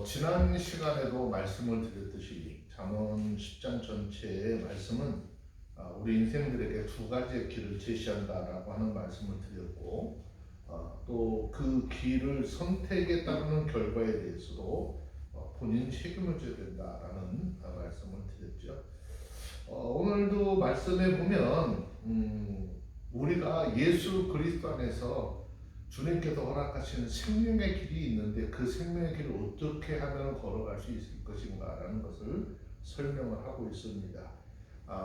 지난 시간에도 말씀을 드렸듯이 잠언 10장 전체의 말씀은 우리 인생들에게 두 가지의 길을 제시한다라고 하는 말씀을 드렸고, 또 그 길을 선택에 따르는 결과에 대해서도 본인 책임을 져야 된다라는 말씀을 드렸죠. 오늘도 말씀에 보면 우리가 예수 그리스도 안에서 주님께서 허락하신 생명의 길이 있는데 그 생명의 길을 어떻게 하면 걸어갈 수 있을 것인가 라는 것을 설명을 하고 있습니다.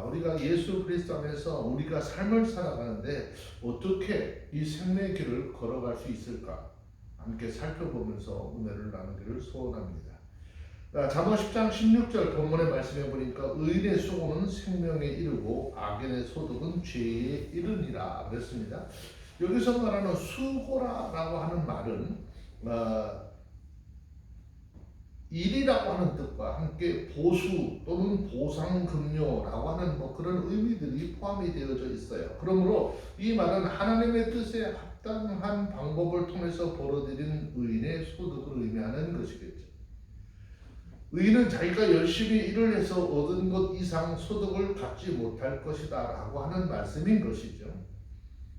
우리가 예수 그리스도 안에서 우리가 삶을 살아가는데 어떻게 이 생명의 길을 걸어갈 수 있을까 함께 살펴보면서 은혜를 나누기를 소원합니다. 잠언 10장 16절 본문의 말씀해 보니까 의인의 수고는 생명에 이르고 악인의 소득은 죄에 이르니라 그랬습니다. 여기서 말하는 수고라고 하는 말은 일이라고 하는 뜻과 함께 보수 또는 보상금료라고 하는 그런 의미들이 포함이 되어져 있어요. 그러므로 이 말은 하나님의 뜻에 합당한 방법을 통해서 벌어들인 의인의 소득을 의미하는 것이겠죠. 의인은 자기가 열심히 일을 해서 얻은 것 이상 소득을 갖지 못할 것이다 라고 하는 말씀인 것이죠.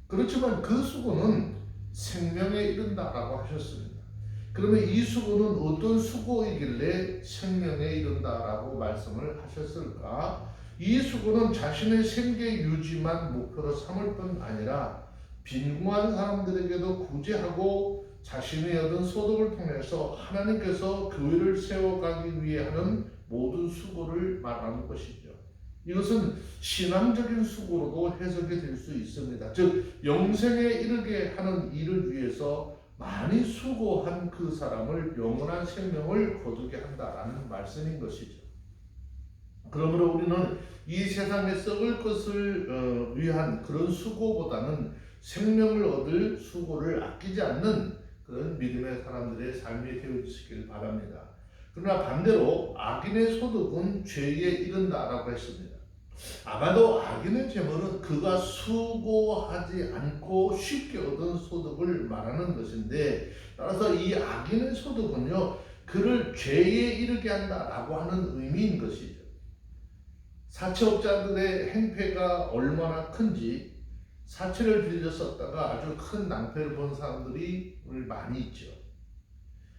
그렇지만 그 수고는 생명에 이른다라고 하셨습니다. 그러면 이 수고는 어떤 수고이길래 생명에 이른다라고 말씀을 하셨을까? 이 수고는 자신의 생계 유지만 목표로 삼을 뿐 아니라 빈궁한 사람들에게도 구제하고 자신이 얻은 소득을 통해서 하나님께서 교회를 세워가기 위해 하는 모든 수고를 말하는 것이죠. 이것은 신앙적인 수고로도 해석이 될 수 있습니다. 즉 영생에 이르게 하는 일을 위해서 많이 수고한 그 사람을 영원한 생명을 거두게 한다라는 말씀인 것이죠. 그러므로 우리는 이 세상에 썩을 것을 위한 그런 수고보다는 생명을 얻을 수고를 아끼지 않는 그런 믿음의 사람들의 삶이 되어지시길 바랍니다. 그러나 반대로 악인의 소득은 죄에 이른다라고 했습니다. 아마도 악인의 재물은 그가 수고하지 않고 쉽게 얻은 소득을 말하는 것인데, 따라서 이 악인의 소득은요 그를 죄에 이르게 한다라고 하는 의미인 것이죠. 사채업자들의 행패가 얼마나 큰지 사채를 빌려 썼다가 아주 큰 낭패를 본 사람들이 많이 있죠.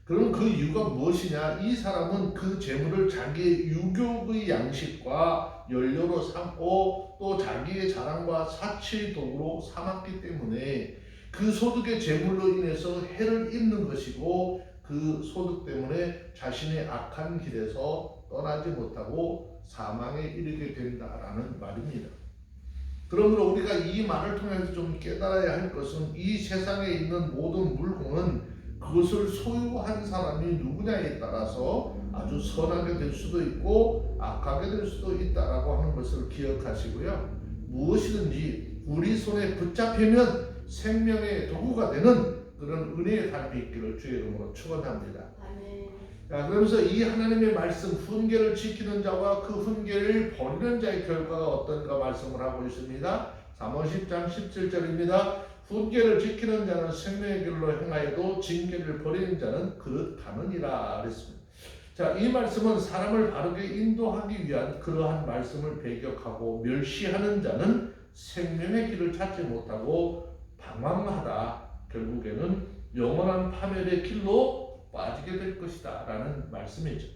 그럼 그 이유가 무엇이냐? 이 사람은 그 재물을 자기의 유교의 양식과 연료로 삼고 또 자기의 자랑과 사치의 도구로 삼았기 때문에 그 소득의 재물로 인해서 해를 입는 것이고, 그 소득 때문에 자신의 악한 길에서 떠나지 못하고 사망에 이르게 된다라는 말입니다. 그러므로 우리가 이 말을 통해서 좀 깨달아야 할 것은 이 세상에 있는 모든 물건은 그것을 소유한 사람이 누구냐에 따라서 아주 선하게 될 수도 있고 악하게 될 수도 있다라고 하는 것을 기억하시고요. 무엇이든지 우리 손에 붙잡히면 생명의 도구가 되는 그런 은혜의 삶이 있기를 주의 이름으로 축원합니다. 자, 그러면서 이 하나님의 말씀, 훈계를 지키는 자와 그 훈계를 버리는 자의 결과가 어떤가 말씀을 하고 있습니다. 잠언 10장 17절입니다. 훈계를 지키는 자는 생명의 길로 행하여도 징계를 버리는 자는 그릇하느니라 그랬습니다. 자, 이 말씀은 사람을 바르게 인도하기 위한 그러한 말씀을 배격하고 멸시하는 자는 생명의 길을 찾지 못하고 방황하다 결국에는 영원한 파멸의 길로 빠지게 될 것이다 라는 말씀이죠.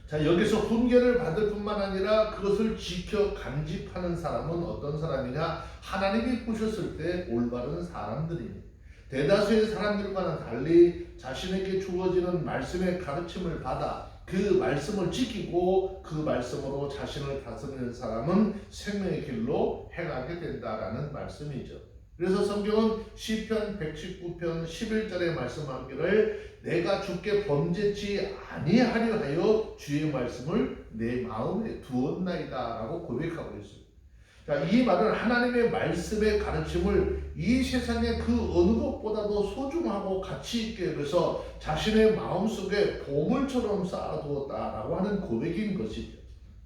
자, 여기서 훈계를 받을 뿐만 아니라 그것을 지켜 간직하는 사람은 어떤 사람이냐? 하나님이 보셨을 때 올바른 사람들입니다. 대다수의 사람들과는 달리 자신에게 주어지는 말씀의 가르침을 받아 그 말씀을 지키고 그 말씀으로 자신을 다스리는 사람은 생명의 길로 행하게 된다라는 말씀이죠. 그래서 성경은 시편 119편 11절에 말씀하기를 내가 주께 범죄치 아니하려 하여 주의 말씀을 내 마음에 두었나이다 라고 고백하고 있습니다. 자, 이 말은 하나님의 말씀의 가르침을 이 세상의 그 어느 것보다도 소중하고 가치 있게 여겨서 자신의 마음속에 보물처럼 쌓아두었다라고 하는 고백인 것이죠.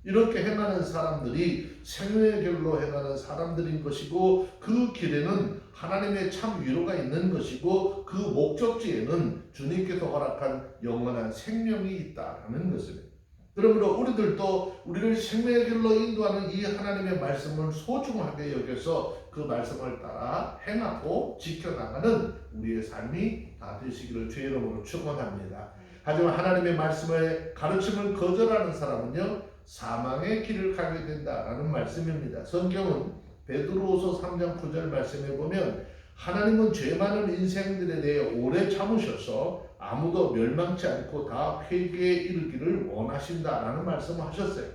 이렇게 행하는 사람들이 생명의 길로 행하는 사람들인 것이고, 그 길에는 하나님의 참 위로가 있는 것이고, 그 목적지에는 주님께서 허락한 영원한 생명이 있다는 것입니다. 그러므로 우리들도 우리를 생명의 길로 인도하는 이 하나님의 말씀을 소중하게 여겨서 그 말씀을 따라 행하고 지켜나가는 우리의 삶이 다 되시기를 주의 이름으로 축원합니다. 하지만 하나님의 말씀의 가르침을 거절하는 사람은요, 사망의 길을 가게 된다라는 말씀입니다. 성경은 베드로후서 3장 9절 말씀에 보면 하나님은 죄 많은 인생들에 대해 오래 참으셔서 아무도 멸망치 않고 다 회개에 이르기를 원하신다라는 말씀을 하셨어요.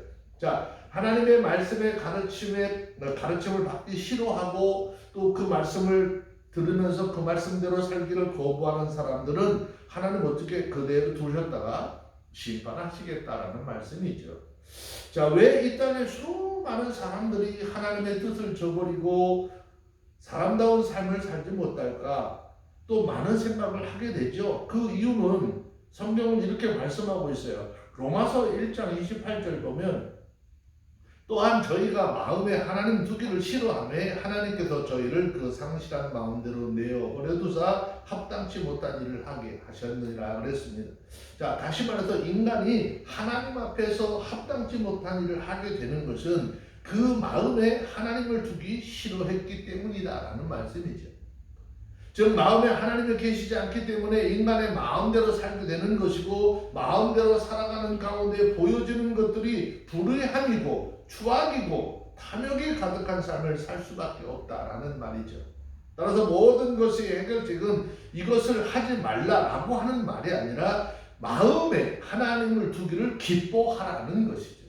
자, 하나님의 말씀의 가르침을 받기 싫어하고 또 그 말씀을 들으면서 그 말씀대로 살기를 거부하는 사람들은 하나님 어떻게 그대로 두셨다가 심판하시겠다라는 말씀이죠. 자, 왜 이 땅에 수많은 사람들이 하나님의 뜻을 저버리고 사람다운 삶을 살지 못할까? 또 많은 생각을 하게 되죠. 그 이유는 성경은 이렇게 말씀하고 있어요. 로마서 1장 28절 보면 또한 저희가 마음에 하나님 두기를 싫어하며 하나님께서 저희를 그 상실한 마음대로 내어 버려두사 합당치 못한 일을 하게 하셨느니라 그랬습니다. 자, 다시 말해서 인간이 하나님 앞에서 합당치 못한 일을 하게 되는 것은 그 마음에 하나님을 두기 싫어했기 때문이다라는 말씀이죠. 즉 마음에 하나님이 계시지 않기 때문에 인간의 마음대로 살게 되는 것이고, 마음대로 살아가는 가운데 보여지는 것들이 불의함이고 추악이고 탐욕이 가득한 삶을 살 수밖에 없다라는 말이죠. 따라서 모든 것의 해결책은 이것을 하지 말라라고 하는 말이 아니라 마음에 하나님을 두기를 기뻐하라는 것이죠.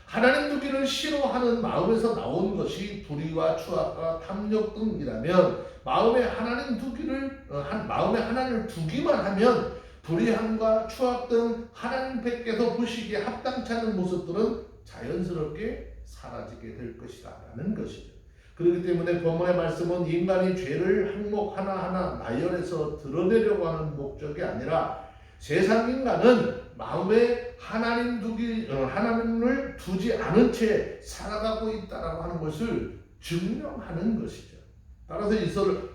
하나님 두기를 싫어하는 마음에서 나온 것이 불의와 추악과 탐욕 등이라면, 마음에 하나님 두기를 마음에 하나님을 두기만 하면 불의함과 추악 등 하나님 뵙게서 보시기에 합당치 않은 모습들은 자연스럽게 사라지게 될 것이다라는 것이죠. 그렇기 때문에 본문의 말씀은 인간이 죄를 항목 하나하나 나열해서 드러내려고 하는 목적이 아니라 세상 인간은 마음에 하나님을 두지 않은 채 살아가고 있다라고 하는 것을 증명하는 것이죠. 따라서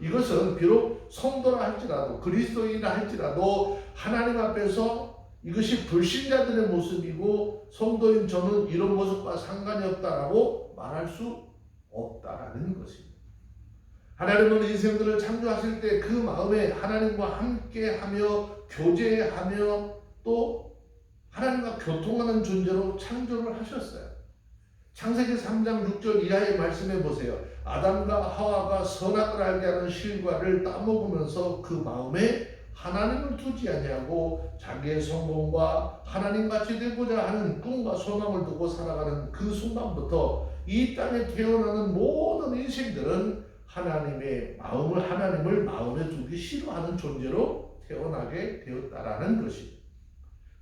이것은 비록 성도라 할지라도 그리스도인이라 할지라도 하나님 앞에서 이것이 불신자들의 모습이고 성도인 저는 이런 모습과 상관이 없다라고 말할 수 없다라는 것입니다. 하나님은 인생들을 창조하실 때 그 마음에 하나님과 함께하며 교제하며 또 하나님과 교통하는 존재로 창조를 하셨어요. 창세기 3장 6절 이하의 말씀해 보세요. 아담과 하와가 선악을 알게 하는 실과를 따먹으면서 그 마음에 하나님을 두지 아니하고 자기의 성공과 하나님같이 되고자 하는 꿈과 소망을 두고 살아가는 그 순간부터 이 땅에 태어나는 모든 인생들은 하나님을 마음에 두기 싫어하는 존재로 태어나게 되었다라는 것이죠.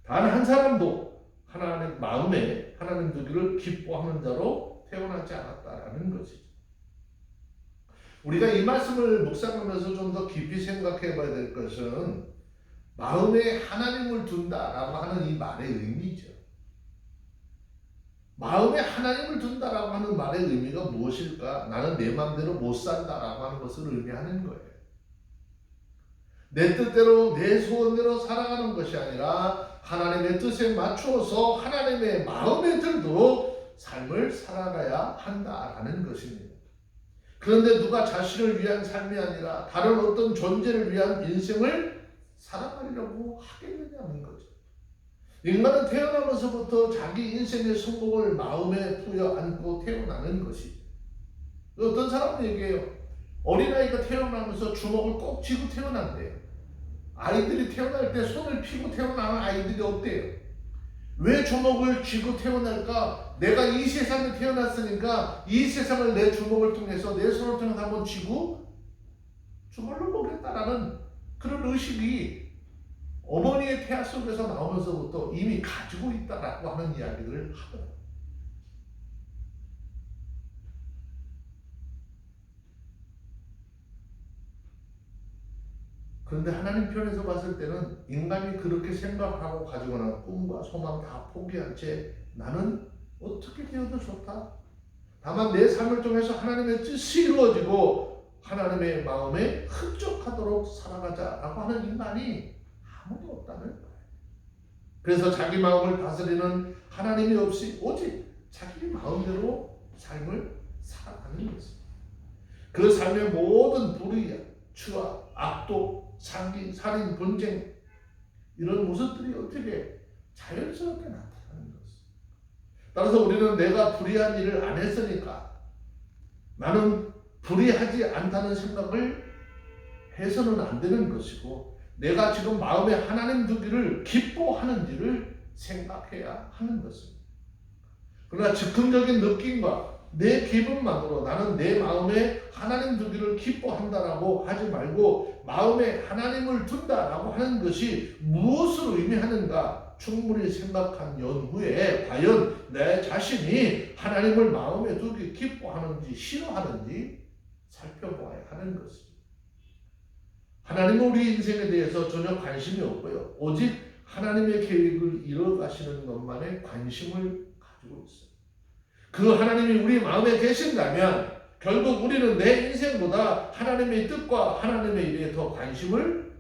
단 한 사람도 하나님 마음에 하나님 두기를 기뻐하는 자로 태어나지 않았다라는 것이죠. 우리가 이 말씀을 묵상하면서 좀 더 깊이 생각해 봐야 될 것은 마음에 하나님을 둔다라고 하는 이 말의 의미죠. 마음에 하나님을 둔다라고 하는 말의 의미가 무엇일까? 나는 내 마음대로 못 산다라고 하는 것을 의미하는 거예요. 내 뜻대로 내 소원대로 살아가는 것이 아니라 하나님의 뜻에 맞추어서 하나님의 마음에 들도록 삶을 살아가야 한다라는 것입니다. 그런데 누가 자신을 위한 삶이 아니라 다른 어떤 존재를 위한 인생을 살아가려고 하겠느냐는 거죠. 인간은 태어나면서부터 자기 인생의 성공을 마음에 부여안고 태어나는 것이죠. 어떤 사람은 얘기해요. 어린아이가 태어나면서 주먹을 꼭 쥐고 태어난대요. 아이들이 태어날 때 손을 펴고 태어나는 아이들이 없대요. 왜 주먹을 쥐고 태어날까? 내가 이 세상에 태어났으니까 이 세상을 내 주먹을 통해서 내 손을 통해서 한번 쥐고 주먹을 보겠다라는 그런 의식이 어머니의 태아 속에서 나오면서부터 이미 가지고 있다라고 하는 이야기를 하더라고요. 그런데 하나님 편에서 봤을 때는 인간이 그렇게 생각하고 가지고 난 꿈과 소망 다 포기한 채 나는 어떻게 되어도 좋다. 다만 내 삶을 통해서 하나님의 뜻이 이루어지고 하나님의 마음에 흡족하도록 살아가자라고 하는 인간이 아무도 없다는 거예요. 그래서 자기 마음을 다스리는 하나님이 없이 오직 자기 마음대로 삶을 살아가는 것입니다. 그 삶의 모든 불의야, 추와 악독, 상기, 살인, 분쟁 이런 모습들이 어떻게 자연스럽게 나타나는 것입니다. 따라서 우리는 내가 불의한 일을 안 했으니까 나는 불의하지 않다는 생각을 해서는 안 되는 것이고 내가 지금 마음에 하나님 두기를 기뻐하는지를 생각해야 하는 것입니다. 그러나 즉흥적인 느낌과 내 기분만으로 나는 내 마음에 하나님 두기를 기뻐한다라고 하지 말고 마음에 하나님을 둔다라고 하는 것이 무엇을 의미하는가 충분히 생각한 연후에 과연 내 자신이 하나님을 마음에 두기 기뻐하는지 싫어하는지 살펴보아야 하는 것입니다. 하나님은 우리 인생에 대해서 전혀 관심이 없고요. 오직 하나님의 계획을 이뤄가시는 것만에 관심을 가지고 있어요. 그 하나님이 우리 마음에 계신다면 결국 우리는 내 인생보다 하나님의 뜻과 하나님의 일에 더 관심을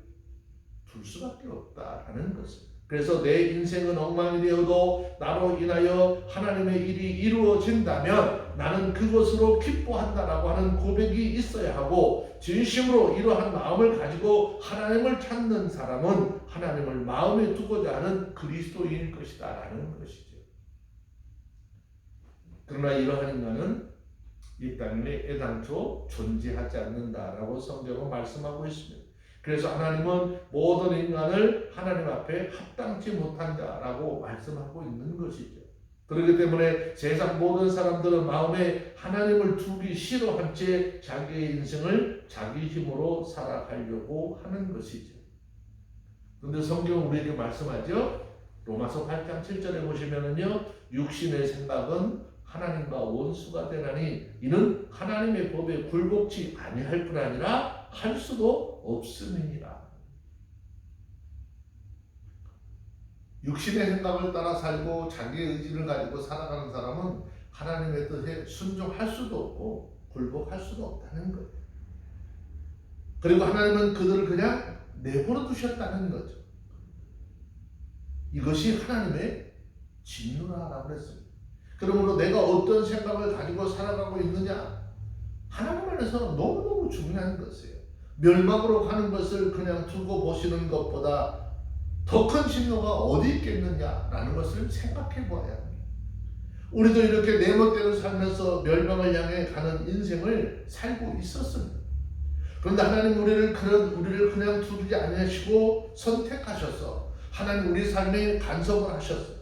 둘 수밖에 없다라는 것입니다. 그래서 내 인생은 엉망이 되어도 나로 인하여 하나님의 일이 이루어진다면 나는 그것으로 기뻐한다라고 하는 고백이 있어야 하고 진심으로 이러한 마음을 가지고 하나님을 찾는 사람은 하나님을 마음에 두고자 하는 그리스도인일 것이다 라는 것이죠. 그러나 이러한 인간은 이 땅에 애당초 존재하지 않는다라고 성경은 말씀하고 있습니다. 그래서 하나님은 모든 인간을 하나님 앞에 합당치 못한 자라고 말씀하고 있는 것이죠. 그렇기 때문에 세상 모든 사람들은 마음에 하나님을 두기 싫어한 채 자기의 인생을 자기 힘으로 살아가려고 하는 것이죠. 그런데 성경은 우리에게 말씀하죠. 로마서 8장 7절에 보시면은요, 육신의 생각은 하나님과 원수가 되나니 이는 하나님의 법에 굴복치 아니할 뿐 아니라 할 수도 없음이니라. 육신의 생각을 따라 살고 자기의 의지를 가지고 살아가는 사람은 하나님의 뜻에 순종할 수도 없고 굴복할 수도 없다는 거예요. 그리고 하나님은 그들을 그냥 내버려 두셨다는 거죠. 이것이 하나님의 진노라고 했습니다. 그러므로 내가 어떤 생각을 가지고 살아가고 있느냐, 하나님 안에서는 너무너무 중요한 것이에요. 멸망으로 가는 것을 그냥 두고 보시는 것보다 더 큰 진노가 어디 있겠느냐라는 것을 생각해 보아야 합니다. 우리도 이렇게 내 멋대로 살면서 멸망을 향해 가는 인생을 살고 있었습니다. 그런데 하나님 우리를 그냥 두지 않으시고 선택하셔서 하나님 우리 삶에 간섭을 하셨어요.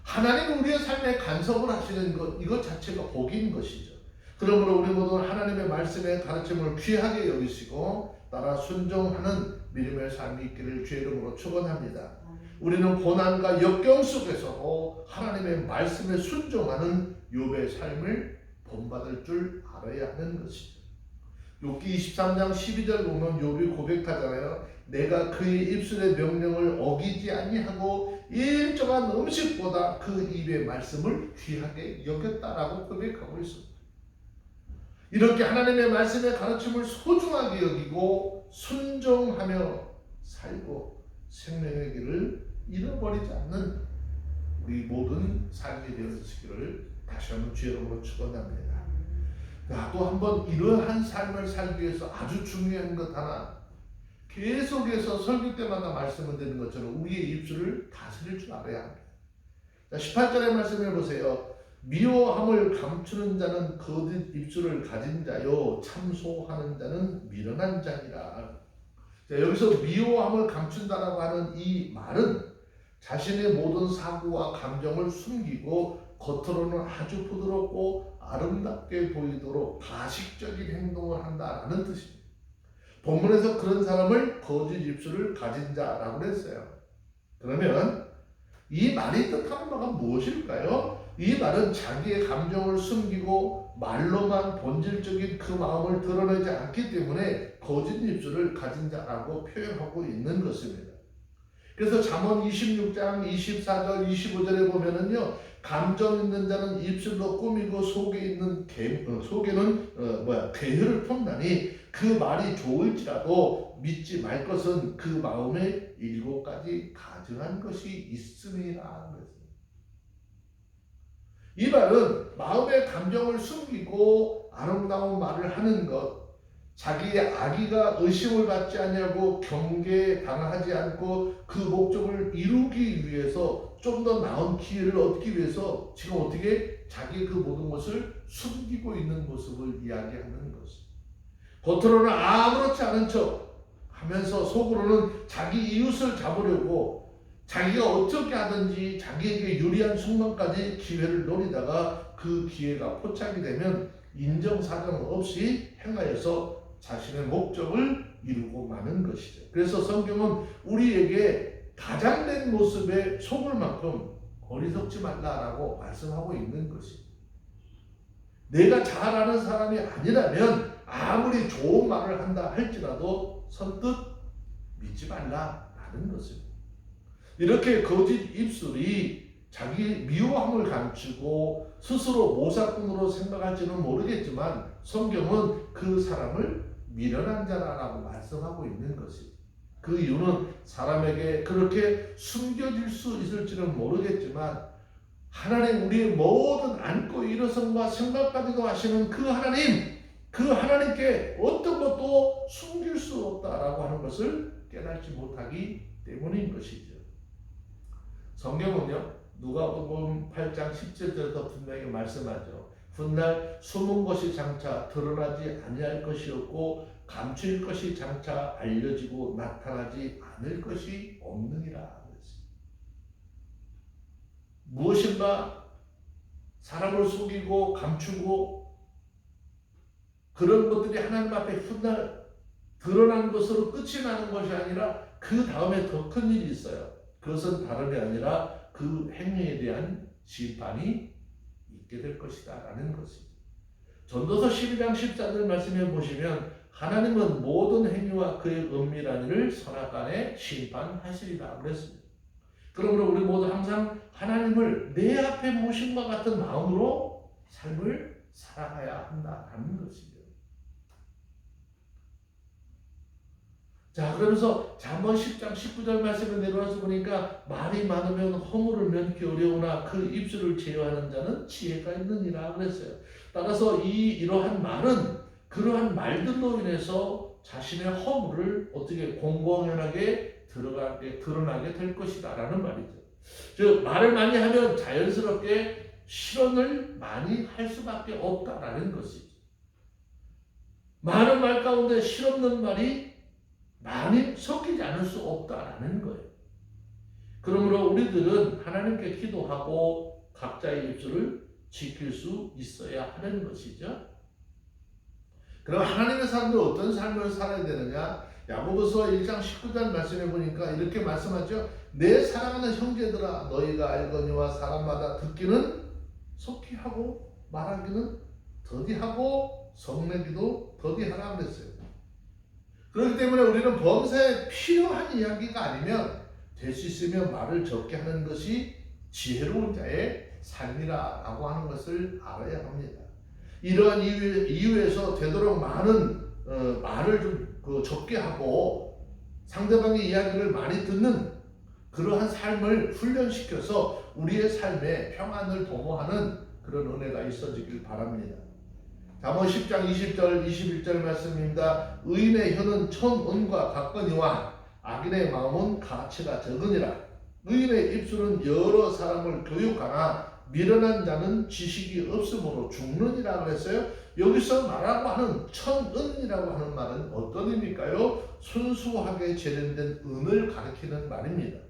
하나님 우리의 삶에 간섭을 하시는 것, 이것 자체가 복인 것이죠. 그러므로 우리 모두 하나님의 말씀의 가르침을 귀하게 여기시고 따라 순종하는 믿음의 삶이 있기를 주의 이름으로 축원합니다. 우리는 고난과 역경 속에서도 하나님의 말씀에 순종하는 욥의 삶을 본받을 줄 알아야 하는 것이죠. 욥기 23장 12절 보면 욥이 고백하잖아요. 내가 그의 입술의 명령을 어기지 아니하고 일정한 음식보다 그 입의 말씀을 귀하게 여겼다라고 고백하고 있습니다. 이렇게 하나님의 말씀의 가르침을 소중하게 여기고 순종하며 살고 생명의 길을 잃어버리지 않는 우리 모든 삶이 되어지기를 다시 한번 주의 이름으로 축원합니다. 또 한번 이러한 삶을 살기 위해서 아주 중요한 것 하나, 계속해서 설교 때마다 말씀을 드리는 것처럼 우리의 입술을 다스릴 줄 알아야 합니다. 18절의 말씀을 보세요. 미워함을 감추는 자는 거짓 입술을 가진 자요 참소하는 자는 미련한 자니라. 여기서 미워함을 감춘다라고 하는 이 말은 자신의 모든 사고와 감정을 숨기고 겉으로는 아주 부드럽고 아름답게 보이도록 가식적인 행동을 한다라는 뜻입니다. 본문에서 그런 사람을 거짓 입술을 가진 자라고 했어요. 그러면 이 말이 뜻하는 바가 무엇일까요? 이 말은 자기의 감정을 숨기고 말로만 본질적인 그 마음을 드러내지 않기 때문에 거짓 입술을 가진 자라고 표현하고 있는 것입니다. 그래서 잠언 26장 24절 25절에 보면은요, 감정 있는 자는 입술로 꾸미고 속에는 괴혈을 품나니 그 말이 좋을지라도 믿지 말 것은 그 마음에 7가지 가증한 것이 있음이라. 이 말은 마음의 감정을 숨기고 아름다운 말을 하는 것, 자기의 악의가 의심을 받지 않냐고 경계당하지 않고 그 목적을 이루기 위해서 좀 더 나은 기회를 얻기 위해서 지금 어떻게 자기의 그 모든 것을 숨기고 있는 모습을 이야기하는 것입니다. 겉으로는 아무렇지 않은 척 하면서 속으로는 자기 이웃을 잡으려고 자기가 어떻게 하든지 자기에게 유리한 순간까지 기회를 노리다가 그 기회가 포착이 되면 인정사정 없이 행하여서 자신의 목적을 이루고 마는 것이죠. 그래서 성경은 우리에게 가장된 모습에 속을 만큼 어리석지 말라라고 말씀하고 있는 것입니다. 내가 잘 아는 사람이 아니라면 아무리 좋은 말을 한다 할지라도 선뜻 믿지 말라라는 것입니다. 이렇게 거짓 입술이 자기 미워함을 감추고 스스로 모사꾼으로 생각할지는 모르겠지만 성경은 그 사람을 미련한 자라고 말씀하고 있는 것입니다. 그 이유는 사람에게 그렇게 숨겨질 수 있을지는 모르겠지만 하나님, 우리의 모든 안고 일어섬과 생각까지도 하시는 그 하나님께 어떤 것도 숨길 수 없다라고 하는 것을 깨닫지 못하기 때문인 것이죠. 성경은요, 누가복음 8장 17절에서 분명히 말씀하죠. 훗날 숨은 것이 장차 드러나지 아니할 것이었고 감추일 것이 장차 알려지고 나타나지 않을 것이 없느니라. 무엇인가 사람을 속이고 감추고 그런 것들이 하나님 앞에 훗날 드러난 것으로 끝이 나는 것이 아니라 그 다음에 더 큰 일이 있어요. 그것은 다름이 아니라 그 행위에 대한 심판이 있게 될 것이다 라는 것이죠. 전도서 12장 14절 말씀해 보시면 하나님은 모든 행위와 그의 은밀한 일을 선악간에 심판하시리라 그랬습니다. 그러므로 우리 모두 항상 하나님을 내 앞에 모심과 같은 마음으로 삶을 살아가야 한다는 것이죠. 자, 그러면서 잠언 10장 19절 말씀을 내려와서 보니까 말이 많으면 허물을 면기 어려우나 그 입술을 제어하는 자는 지혜가 있느니라 그랬어요. 따라서 이러한 말은 그러한 말들로 인해서 자신의 허물을 어떻게 공공연하게 드러나게 될 것이다 라는 말이죠. 즉 말을 많이 하면 자연스럽게 실언을 많이 할 수밖에 없다라는 것이죠. 많은 말 가운데 실없는 말이 많이 섞이지 않을 수 없다라는 거예요. 그러므로 우리들은 하나님께 기도하고 각자의 입술을 지킬 수 있어야 하는 것이죠. 그럼 하나님의 사람들 어떤 삶을 살아야 되느냐? 야고보서 1장 19절 말씀해 보니까 이렇게 말씀하죠. 내 사랑하는 형제들아 너희가 알거니와 사람마다 듣기는 속히 하고 말하기는 더디하고 성내기도 더디하라 그랬어요. 그렇기 때문에 우리는 범사에 필요한 이야기가 아니면 될 수 있으면 말을 적게 하는 것이 지혜로운 자의 삶이라고 하는 것을 알아야 합니다. 이러한 이유에서 되도록 많은 말을 좀 적게 하고 상대방의 이야기를 많이 듣는 그러한 삶을 훈련시켜서 우리의 삶에 평안을 도모하는 그런 은혜가 있어지길 바랍니다. 잠언 10장 20절 21절 말씀입니다. 의인의 혀는 천은과 같거니와 악인의 마음은 가치가 적으니라. 의인의 입술은 여러 사람을 교육하나 미련한 자는 지식이 없으므로 죽느니라 그랬어요. 여기서 말하고 하는 천은이라고 하는 말은 어떤 의미일까요? 순수하게 재련된 은을 가리키는 말입니다.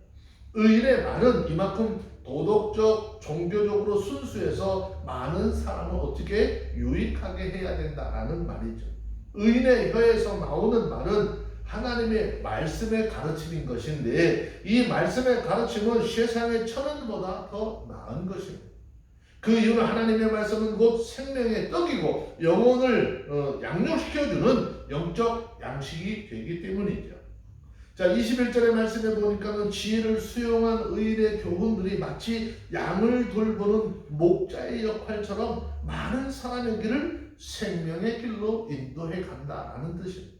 의인의 말은 이만큼 도덕적, 종교적으로 순수해서 많은 사람을 어떻게 유익하게 해야 된다라는 말이죠. 의인의 혀에서 나오는 말은 하나님의 말씀의 가르침인 것인데 이 말씀의 가르침은 세상의 천은보다 더 나은 것입니다. 그 이유는 하나님의 말씀은 곧 생명의 떡이고 영혼을 양육시켜주는 영적 양식이 되기 때문이죠. 자, 21절의 말씀에 보니까는 지혜를 수용한 의인의 교훈들이 마치 양을 돌보는 목자의 역할처럼 많은 사람의 길을 생명의 길로 인도해 간다라는 뜻입니다.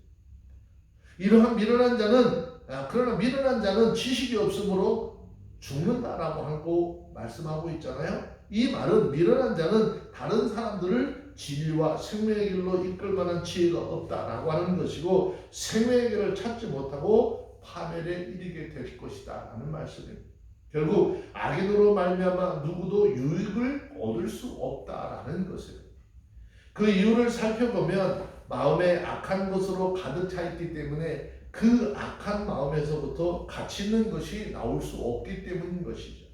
이러한 미련한 자는 그러나 미련한 자는 지식이 없으므로 죽는다라고 하고 말씀하고 있잖아요. 이 말은 미련한 자는 다른 사람들을 진리와 생명의 길로 이끌 만한 지혜가 없다라고 하는 것이고 생명의 길을 찾지 못하고 파멸에 이르게 될 것이다 라는 말씀입니다. 결국 악인으로 말미암아 누구도 유익을 얻을 수 없다라는 것입니다. 그 이유를 살펴보면 마음에 악한 것으로 가득 차 있기 때문에 그 악한 마음에서부터 가치 있는 것이 나올 수 없기 때문인 것이죠.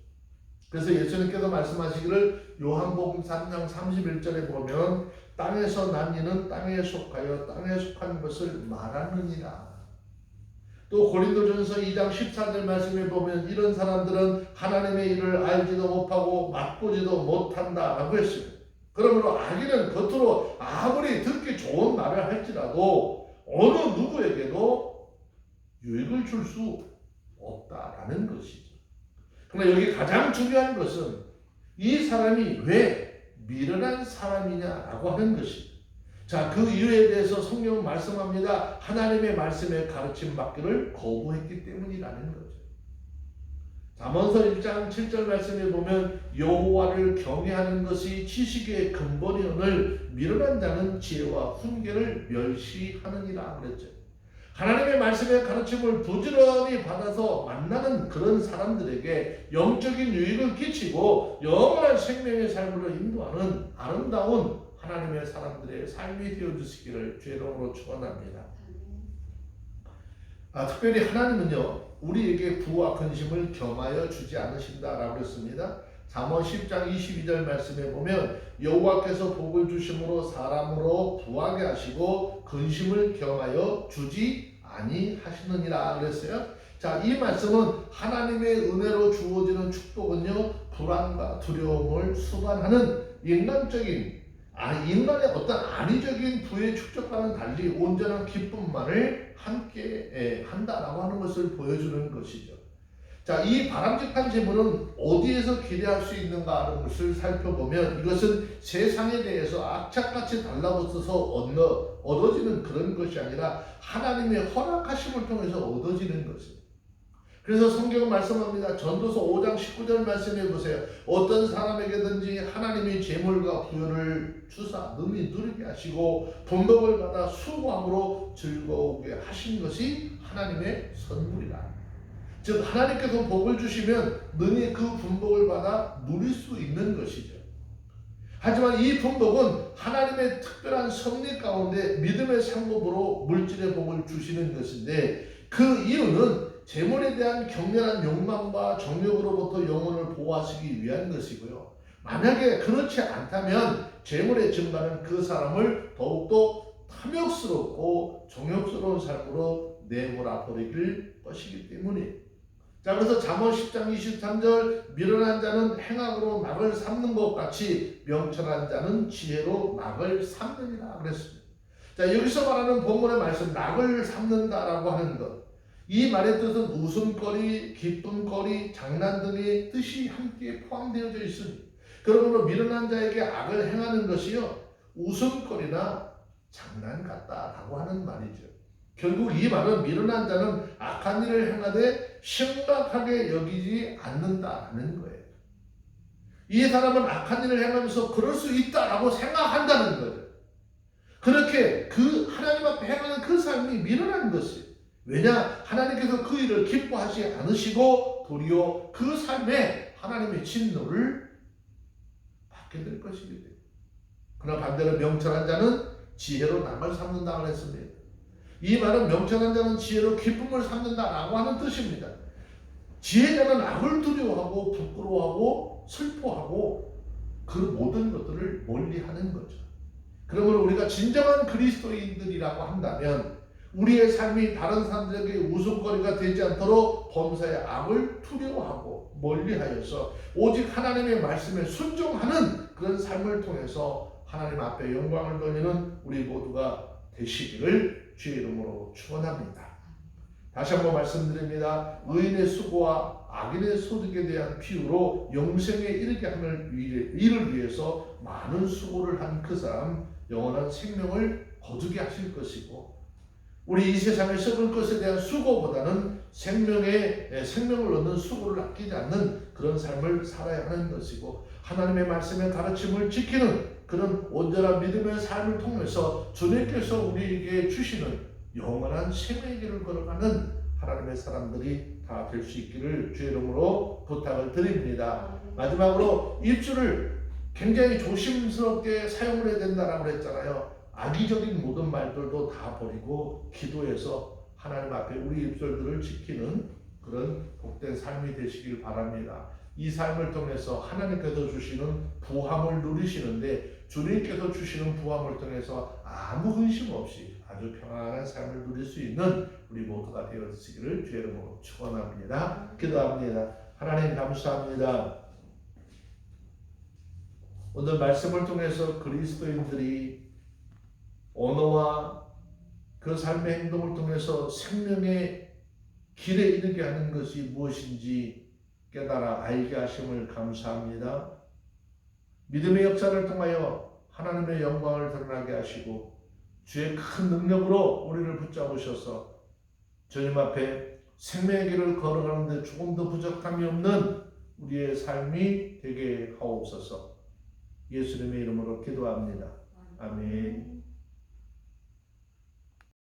그래서 예수님께서 말씀하시기를 요한복음 3장 31절에 보면 땅에서 난 이는 땅에 속하여 땅에 속한 것을 말하느니라. 또 고린도전서 2장 14절 말씀에 보면 이런 사람들은 하나님의 일을 알지도 못하고 맛보지도 못한다라고 했습니다. 그러므로 악인은 겉으로 아무리 듣기 좋은 말을 할지라도 어느 누구에게도 유익을 줄 수 없다라는 것이죠. 그러나 여기 가장 중요한 것은 이 사람이 왜 미련한 사람이냐라고 하는 것입니다. 자, 그 이유에 대해서 성경은 말씀합니다. 하나님의 말씀에 가르침 받기를 거부했기 때문이라는 거죠. 잠언서 1장 7절 말씀에 보면 여호와를 경외하는 것이 지식의 근본이오늘 미련한 자는 지혜와 훈계를 멸시하느니라 그랬죠. 하나님의 말씀의 가르침을 부지런히 받아서 만나는 그런 사람들에게 영적인 유익을 끼치고 영원한 생명의 삶으로 인도하는 아름다운 하나님의 사람들의 삶이 되어주시기를 주의 이름으로 축원합니다. 특별히 하나님은요 우리에게 부와 근심을 겸하여 주지 않으신다라고 했습니다. 잠언 10장 22절 말씀에 보면 여호와께서 복을 주심으로 사람으로 부하게 하시고 근심을 겸하여 주지 아니하시느니라 그랬어요. 자, 이 말씀은 하나님의 은혜로 주어지는 축복은요 불안과 두려움을 수반하는 인간의 어떤 안위적인 부의 축적과는 달리 온전한 기쁨만을 함께 한다라고 하는 것을 보여주는 것이죠. 자, 이 바람직한 재물은 어디에서 기대할 수 있는가 하는 것을 살펴보면 이것은 세상에 대해서 악착같이 달라붙어서 얻어지는 그런 것이 아니라 하나님의 허락하심을 통해서 얻어지는 것입니다. 그래서 성경은 말씀합니다. 전도서 5장 19절 말씀해 보세요. 어떤 사람에게든지 하나님이 재물과 부여를 주사 능히 누리게 하시고 분복을 받아 수고함으로 즐거우게 하신 것이 하나님의 선물이라. 즉 하나님께서 복을 주시면 능히 그 분복을 받아 누릴 수 있는 것이죠. 하지만 이 분복은 하나님의 특별한 섭리 가운데 믿음의 상급으로 물질의 복을 주시는 것인데 그 이유는 재물에 대한 격렬한 욕망과 정욕으로부터 영혼을 보호하시기 위한 것이고요. 만약에 그렇지 않다면 재물의 증가는 그 사람을 더욱더 탐욕스럽고 정욕스러운 삶으로 내몰아 버리길 것이기 때문이에요. 자, 그래서 잠언 10장 23절 미련한 자는 행악으로 낙을 삼는 것 같이 명철한 자는 지혜로 낙을 삼느니라 그랬습니다. 자, 여기서 말하는 본문의 말씀 낙을 삼는다라고 하는 것, 이 말의 뜻은 웃음거리, 기쁨거리, 장난 등의 뜻이 함께 포함되어져 있습니다. 그러므로 미련한 자에게 악을 행하는 것이요 웃음거리나 장난 같다라고 하는 말이죠. 결국 이 말은 미련한 자는 악한 일을 행하되 심각하게 여기지 않는다는 거예요. 이 사람은 악한 일을 행하면서 그럴 수 있다라고 생각한다는 거예요. 그렇게 그 하나님 앞에 행하는 그 삶이 미련한 것이에요. 왜냐? 하나님께서 그 일을 기뻐하지 않으시고 도리어 그 삶에 하나님의 진노를 받게 될 것이기 때문에. 그러나 반대로 명철한 자는 지혜로 낙을 삼는다고 했습니다. 이 말은 명철한 자는 지혜로 기쁨을 삼는다라고 하는 뜻입니다. 지혜자는 악을 두려워하고 부끄러워하고 슬퍼하고 그 모든 것들을 멀리하는 거죠. 그러므로 우리가 진정한 그리스도인들이라고 한다면 우리의 삶이 다른 사람들에게 웃음거리가 되지 않도록 범사의 악을 두려워하고 멀리하여서 오직 하나님의 말씀에 순종하는 그런 삶을 통해서 하나님 앞에 영광을 돌리는 우리 모두가 되시기를 주의 이름으로 축원합니다. 다시 한번 말씀드립니다. 의인의 수고와 악인의 소득에 대한 비유로 영생에 이르게 하는 일을 위해서 많은 수고를 한 그 사람 영원한 생명을 거두게 하실 것이고, 우리 이 세상에 썩을 것에 대한 수고보다는 생명을 얻는 수고를 아끼지 않는 그런 삶을 살아야 하는 것이고, 하나님의 말씀의 가르침을 지키는 그런 온전한 믿음의 삶을 통해서 주님께서 우리에게 주시는 영원한 생명의 길을 걸어가는 하나님의 사람들이 다 될 수 있기를 주의 이름으로 부탁을 드립니다. 마지막으로 입술을 굉장히 조심스럽게 사용을 해야 된다라고 했잖아요. 악의적인 모든 말들도 다 버리고 기도해서 하나님 앞에 우리 입술들을 지키는 그런 복된 삶이 되시길 바랍니다. 이 삶을 통해서 하나님께서 주시는 부함을 누리시는데, 주님께서 주시는 부함을 통해서 아무 근심 없이 아주 평안한 삶을 누릴 수 있는 우리 모두가 되어지기를 주의 이름으로 축원합니다. 기도합니다. 하나님 감사합니다. 오늘 말씀을 통해서 그리스도인들이 언어와 그 삶의 행동을 통해서 생명의 길에 이르게 하는 것이 무엇인지 깨달아 알게 하심을 감사합니다. 믿음의 역사를 통하여 하나님의 영광을 드러나게 하시고 주의 큰 능력으로 우리를 붙잡으셔서 주님 앞에 생명의 길을 걸어가는 데 조금 더 부족함이 없는 우리의 삶이 되게 하옵소서. 예수님의 이름으로 기도합니다. 아멘.